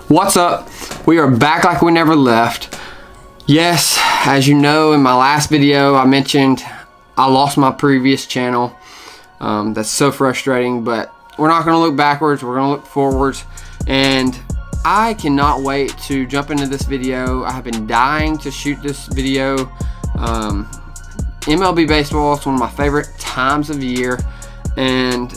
What's up? We are back like we never left. Yes, as you know, in my last video I mentioned I lost my previous channel. That's so frustrating, but we're not going to look backwards, we're going to look forwards, and I cannot wait to jump into this video. I have been dying to shoot this video. MLB baseball is one of my favorite times of year, and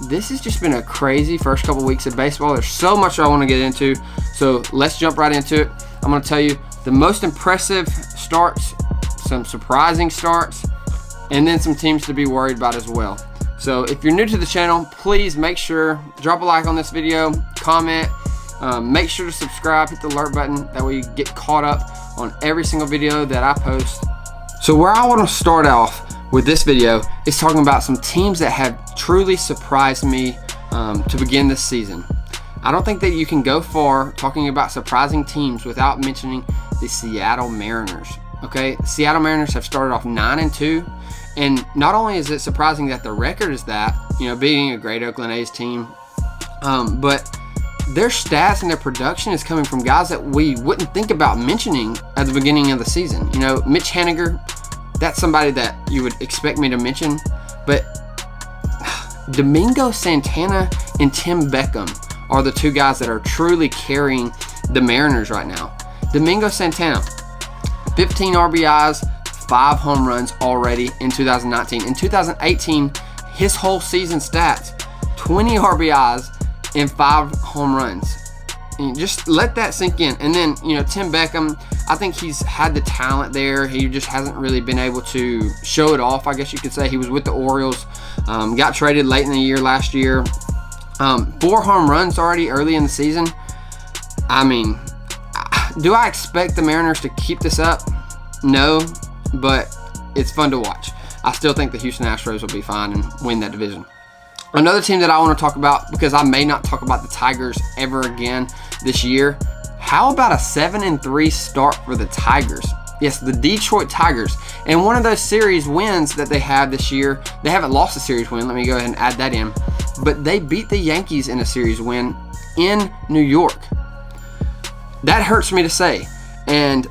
this has just been a crazy first couple weeks of baseball. There's so much I want to get into, so let's jump right into it. I'm going to tell you the most impressive starts, some surprising starts, and then some teams to be worried about as well. So if you're new to the channel, please make sure drop a like on this video, comment, make sure to subscribe, hit the alert button, that way you get caught up on every single video that I post. So where I want to start off with this video is talking about some teams that have truly surprised me to begin this season. I don't think that you can go far talking about surprising teams without mentioning the Seattle Mariners. Okay, the Seattle Mariners have started off 9-2, and not only is it surprising that the record is that, you know, beating a great Oakland A's team, but their stats and their production is coming from guys that we wouldn't think about mentioning at the beginning of the season. You know, Mitch Haniger, that's somebody that you would expect me to mention, but Domingo Santana and Tim Beckham are the two guys that are truly carrying the Mariners right now. Domingo Santana, 15 RBIs, 5 home runs already in 2019. In 2018, his whole season stats, 20 RBIs and 5 home runs. And just let that sink in. And then, you know, Tim Beckham, I think he's had the talent there. He just hasn't really been able to show it off, I guess you could say. He was with the Orioles, got traded late in the year last year. 4 home runs already early in the season. I mean, do I expect the Mariners to keep this up? No, but it's fun to watch. I still think the Houston Astros will be fine and win that division. Another team that I want to talk about, because I may not talk about the Tigers ever again this year. How about a 7-3 start for the Tigers? Yes, the Detroit Tigers. And one of those series wins that they have this year, they haven't lost a series win. Let me go ahead and add that in. But they beat the Yankees in a series win in New York. That hurts me to say. And,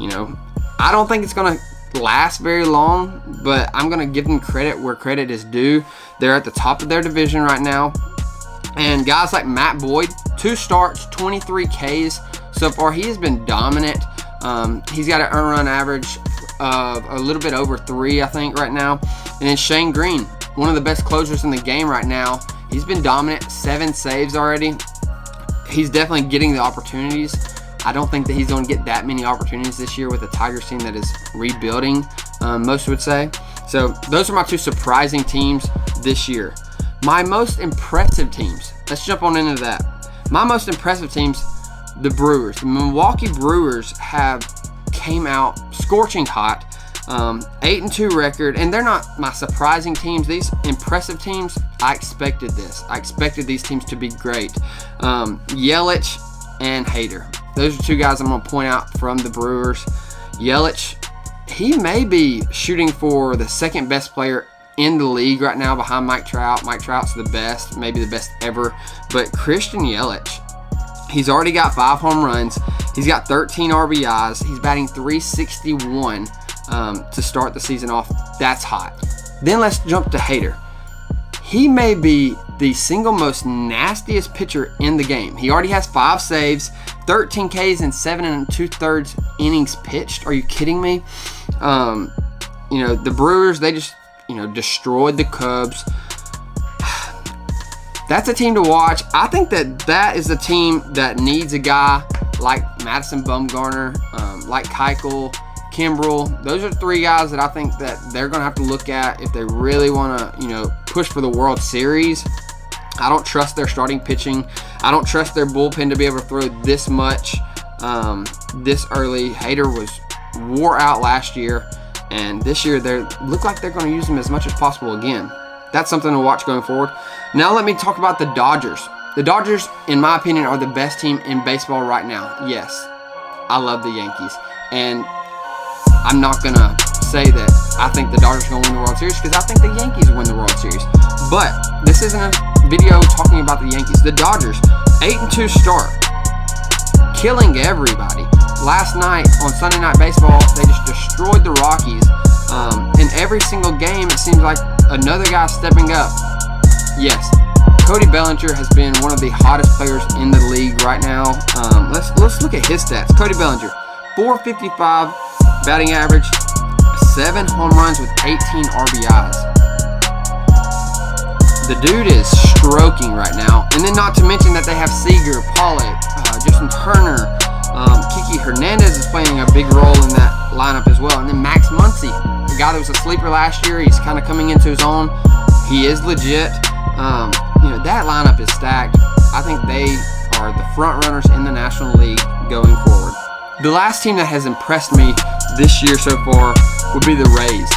you know, I don't think it's going to last very long, but I'm going to give them credit where credit is due. They're at the top of their division right now. And guys like Matt Boyd, 2 starts, 23 Ks so far. He has been dominant. He's got an earned run average of a little bit over 3, I think, right now. And then Shane Green, one of the best closers in the game right now. He's been dominant, 7 saves already. He's definitely getting the opportunities. I don't think that he's going to get that many opportunities this year with a Tigers team that is rebuilding, most would say. So those are my 2 surprising teams this year. My most impressive teams, let's jump on into that. My most impressive teams, the Brewers. The Milwaukee Brewers have came out scorching hot, 8-2 record, and they're not my surprising teams. These impressive teams, I expected this. I expected these teams to be great. Yelich and Hader. Those are 2 guys I'm going to point out from the Brewers. Yelich, he may be shooting for the 2nd best player in the league right now behind Mike Trout. Mike Trout's the best, maybe the best ever. But Christian Yelich, he's already got 5 home runs. He's got 13 RBIs. He's batting .361 to start the season off. That's hot. Then let's jump to Hader. He may be the single most nastiest pitcher in the game. He already has 5 saves, 13 Ks, and 7 2/3 innings pitched. Are you kidding me? You know, the Brewers, they just, you know, destroyed the Cubs. That's a team to watch. I think that is a team that needs a guy like Madison Bumgarner, like Keuchel, Kimbrel. Those are 3 guys that I think that they're going to have to look at if they really want to, you know, push for the World Series. I don't trust their starting pitching. I don't trust their bullpen to be able to throw this much this early. Hader was wore out last year, and this year they look like they're going to use him as much as possible again. That's something to watch going forward. Now let me talk about the Dodgers. The Dodgers, in my opinion, are the best team in baseball right now. Yes, I love the Yankees, and I'm not going to say that I think the Dodgers are going to win the World Series, because I think the Yankees win the World Series. But this isn't video talking about the Yankees. The Dodgers, 8-2 start, killing everybody. Last night on Sunday Night Baseball, they just destroyed the Rockies. In every single game, it seems like another guy stepping up. Yes, Cody Bellinger has been one of the hottest players in the league right now. Let's look at his stats. Cody Bellinger, .455 batting average, 7 home runs with 18 RBIs. The dude is stroking right now. And then not to mention that they have Seager, Pollock, Justin Turner, Kiki Hernandez is playing a big role in that lineup as well. And then Max Muncy, the guy that was a sleeper last year, he's kind of coming into his own. He is legit. That lineup is stacked. I think they are the front runners in the National League going forward. The last team that has impressed me this year so far would be the Rays.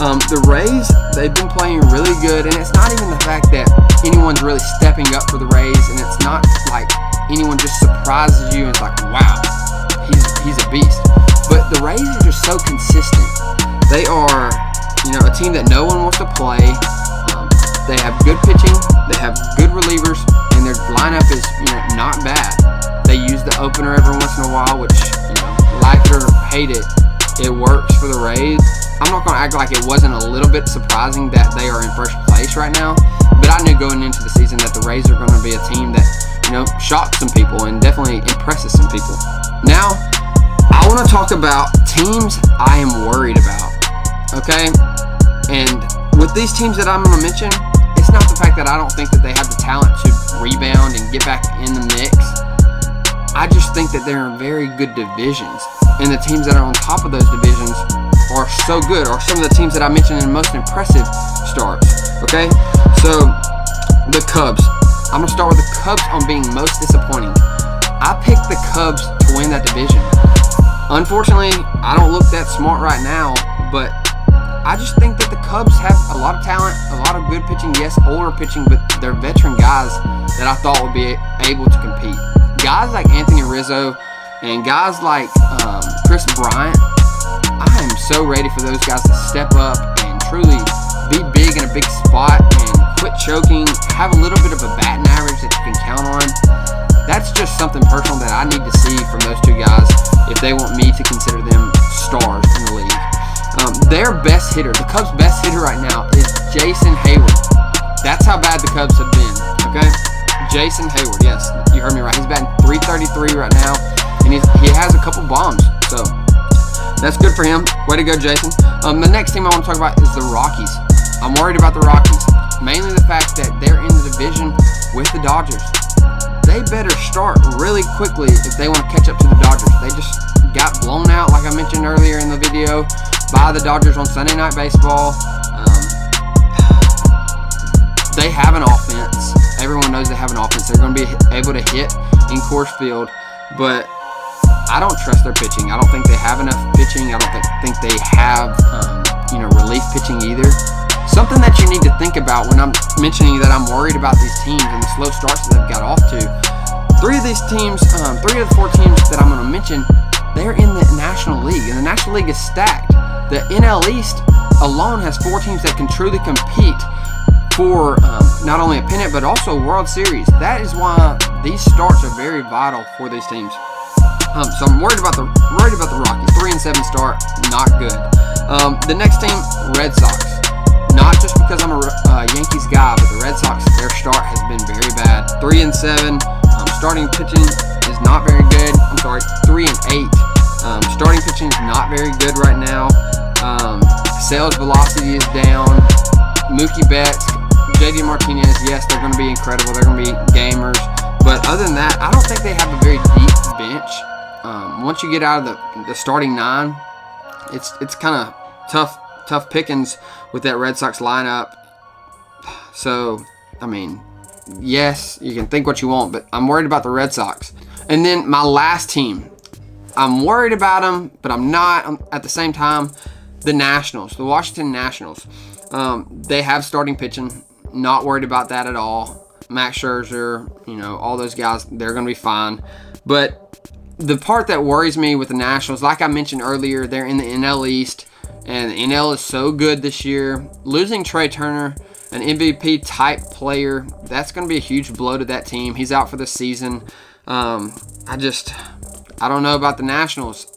The Rays, they've been playing really good, and it's not even the fact that anyone's really stepping up for the Rays, and it's not like anyone just surprises you and it's like, wow, he's a beast. But the Rays are just so consistent. They are, a team that no one wants to play. They have good pitching, they have good relievers, and their lineup is, not bad. They use the opener every once in a while, which, like it or hate it, it works for the Rays. I'm not going to act like it wasn't a little bit surprising that they are in first place right now, but I knew going into the season that the Rays are going to be a team that, shocks some people and definitely impresses some people. Now, I want to talk about teams I am worried about, okay? And with these teams that I'm going to mention, it's not the fact that I don't think that they have the talent to rebound and get back in the mix. I just think that they're in very good divisions, and the teams that are on top of those divisions are so good, or some of the teams that I mentioned in the most impressive starts. Okay, so the Cubs. I'm gonna start with the Cubs on being most disappointing. I picked the Cubs to win that division. Unfortunately, I don't look that smart right now, but I just think that the Cubs have a lot of talent, a lot of good pitching. Yes, older pitching, but they're veteran guys that I thought would be able to compete. Guys like Anthony Rizzo and guys like Chris Bryant, I am so ready for those guys to step up and truly be big in a big spot and quit choking, have a little bit of a batting average that you can count on. That's just something personal that I need to see from those two guys if they want me to consider them stars in the league. Their best hitter, the Cubs' best hitter right now is Jason Hayward. That's how bad the Cubs have been, okay? Jason Hayward, yes, you heard me right. He's batting .333 right now, and he has a couple bombs, so that's good for him. Way to go, Jason. The next team I want to talk about is the Rockies. I'm worried about the Rockies, mainly the fact that they're in the division with the Dodgers. They better start really quickly if they want to catch up to the Dodgers. They just got blown out, like I mentioned earlier in the video, by the Dodgers on Sunday Night Baseball. They have an offense. Everyone knows they have an offense. They're going to be able to hit in Coors Field, but I don't trust their pitching. I don't think they have enough pitching. I don't think they have relief pitching either. Something that you need to think about when I'm mentioning that I'm worried about these teams and the slow starts that they've got off to. Three of the 4 teams that I'm going to mention, they're in the National League, and the National League is stacked. The NL East alone has 4 teams that can truly compete for not only a pennant but also a World Series. That is why these starts are very vital for these teams. So I'm worried about the Rockies. 3-7 start, not good. The next team, Red Sox. Not just because I'm a Yankees guy, but the Red Sox, their start has been very bad. 3-7. Starting pitching is not very good. 3-8. Starting pitching is not very good right now. Sales velocity is down. Mookie Betts, JD Martinez, yes, they're going to be incredible. They're going to be gamers. But other than that, I don't think they have a very deep bench. Once you get out of the starting 9, it's kind of tough pickings with that Red Sox lineup. So, yes, you can think what you want, but I'm worried about the Red Sox. And then my last team, I'm worried about them, but I'm not at the same time. The Nationals, the Washington Nationals. They have starting pitching. Not worried about that at all. Max Scherzer, all those guys, they're going to be fine. But the part that worries me with the Nationals, like I mentioned earlier, they're in the NL East, and the NL is so good this year. Losing Trey Turner an MVP type player, that's going to be a huge blow to that team. He's out for the season. I don't know about the Nationals.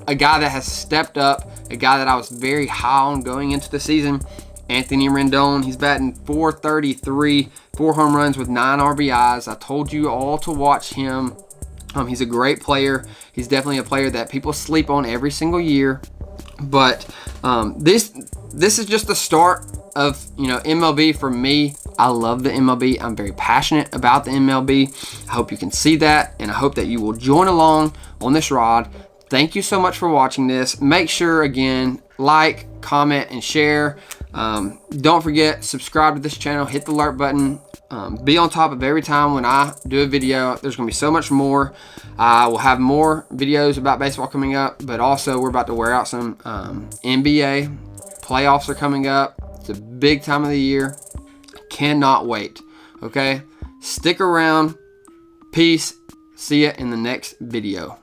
A guy that has stepped up, a guy that I was very high on going into the season, Anthony Rendon. He's batting .433, 4 home runs with 9 RBIs. I told you all to watch him. He's a great player. He's definitely a player that people sleep on every single year. But this is just the start of MLB for me. I love the MLB. I'm very passionate about the MLB. I hope you can see that, and I hope that you will join along on this ride. Thank you so much for watching this. Make sure, again, like, comment, and share. Don't forget, subscribe to this channel. Hit the alert button. Be on top of every time when I do a video. There's going to be so much more. I will have more videos about baseball coming up, but also we're about to wear out some NBA. Playoffs are coming up. It's a big time of the year. Cannot wait. Okay? Stick around. Peace. See ya in the next video.